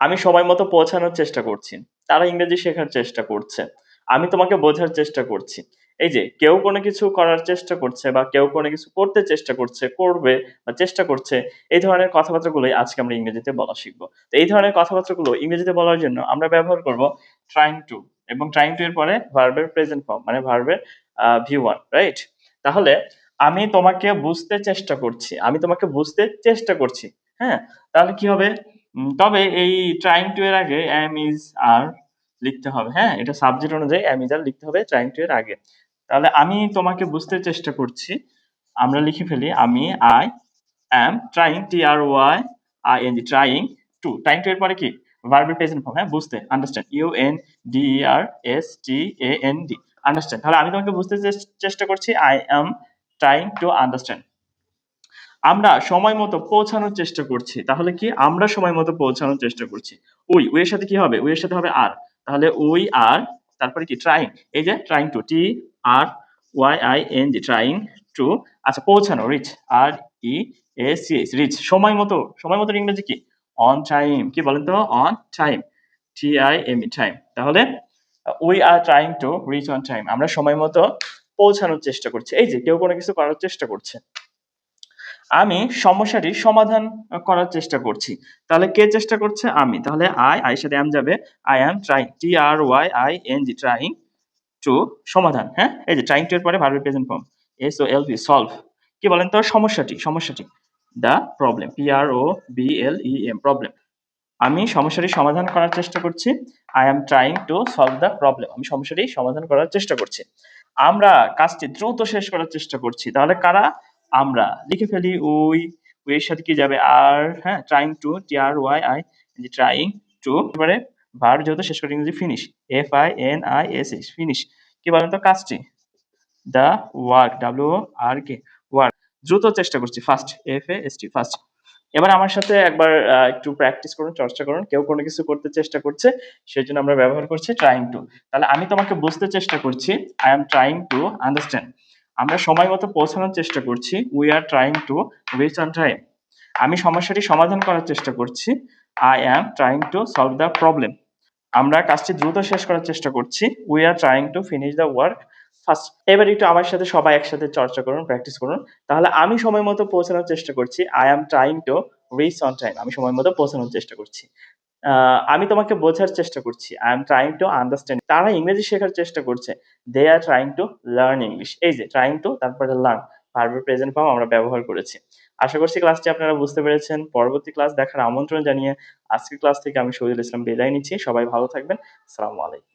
আমি সময় মতো পৌঁছানোর চেষ্টা করছি। তারা ইংরেজি শেখার চেষ্টা করছে। আমি তোমাকে বোঝার চেষ্টা করছি। এই যে কেউ কোনো কিছু করার চেষ্টা করছে বা কেউ কোনো কিছু করতে চেষ্টা করছে, করবে বা চেষ্টা করছে, এই ধরনের কথাবার্তাগুলোই আজকে আমরা ইংরেজিতে বলা শিখব। তো এই ধরনের কথাবার্তাগুলো ইংরেজিতে বলার জন্য আমরা ব্যবহার করব trying to, এবং trying to এর পরে verb এর present form মানে verb এর V1, রাইট? তাহলে আমি তোমাকে বুঝতে চেষ্টা করছি। আমি তোমাকে বুঝতে চেষ্টা করছি। হ্যাঁ? তাহলে কি হবে? তবে এই trying to এর আগে am, is, are লিখতে হবে। হ্যাঁ? এটা সাবজেক্ট অনুযায়ী am, is, are লিখতে হবে trying to এর আগে। তাহলে আমি তোমাকে বুঝতে চেষ্টা করছি। আমরা লিখে ফেলি I am trying, trying to, trying to এর পরে কি? ভার্ব এর প্রেজেন্ট ফর্ম, হ্যাঁ? বুঝতে, আন্ডারস্ট্যান্ড, understand, আন্ডারস্ট্যান্ড। তাহলে আমি তোমাকে বুঝতে চেষ্টা করছি। I am trying to understand. আমরা সময় মতো পৌঁছানোর চেষ্টা করছি। তাহলে কি? আমরা সময় মতো পৌঁছানোর চেষ্টা করছি। উই এর সাথে কি হবে? উই এর সাথে হবে আর। তাহলে উই আর, তারপরে কি? ট্রাইং। এই যে ট্রাইং টু, trying to, আচ্ছা পৌঁছানো, রিচ, রিচ, সময় মতো। সময় মতো ইংরেজি কি? On time. কি বলেন তো? On time, time. তাহলে we are trying to reach on time. আমরা সময় মতো পৌঁছানোর চেষ্টা করছি। এই যে কেউ কোনো কিছু করার চেষ্টা করছে। আমি সমস্যাটি সমাধান করার চেষ্টা করছি। তাহলে কে চেষ্টা করছে? আমি। তাহলে এর সাথে am যাবে। I am trying, trying to, সমাধান, হ্যাঁ? এই যে trying to এর পরে verb এর present form, solve। কি বলেন তো? সমস্যাটি। The problem, problem। আমি সমস্যাটি সমাধান করার চেষ্টা করছি। I am trying to solve the problem। আমি সমস্যাটি সমাধান করার চেষ্টা করছি। আমরা কাজটি দ্রুত শেষ করার চেষ্টা করছি। তাহলে কারা? আমরা। লিখে ফেলি উই এর সাথে কি যাবে? আর, হ্যাঁ? trying to, trying to, এবারে ভার্ব যেহেতু শেষ করে ইংরেজি ফিনিশ, finish। কি বলেন তো? কাজটি। The work, work। দ্রুত চেষ্টা করছি, ফাস্ট, ফাস্ট। এবার আমার সাথে একবার একটু প্র্যাকটিস করুন, চর্চা করুন। কেউ কোনো কিছু করতে চেষ্টা করছে, সেজন্য আমরা ব্যবহার করছি trying to। তাহলে আমি তোমাকে বুঝতে চেষ্টা করছি। I am trying to understand। আমরা সময় মতো পৌঁছানোর চেষ্টা করছি। We are trying to reach on time। আমি সমস্যাটি সমাধান করার চেষ্টা করছি। I am trying to solve the problem। আমরা কাজটি দ্রুত শেষ করার চেষ্টা করছি। We are trying to finish the work first. এবার একটু আমার সাথে সবাই একসাথে চর্চা করুন, প্র্যাকটিস করুন। তাহলে আমি সময় মতো পৌঁছানোর চেষ্টা করছি। I am trying to reach on time। আমি সময় মতো পৌঁছানোর চেষ্টা করছি। আমি তোমাকে বোঝার চেষ্টা করছি। I am trying to understand। তারা ইংরেজি শেখার চেষ্টা করছে। They are trying to learn English। এই যে trying to, তারপরে learn, ভার্ব এর প্রেজেন্ট ফর্ম আমরা ব্যবহার করেছি। আশা করছি ক্লাসটি আপনারা বুঝতে পেরেছেন। পরবর্তী ক্লাস দেখার আমন্ত্রণ জানিয়ে আজকের ক্লাস থেকে আমি শহীদুল ইসলাম বিদায় নিচ্ছি। সবাই ভালো থাকবেন। আসসালামু আলাইকুম।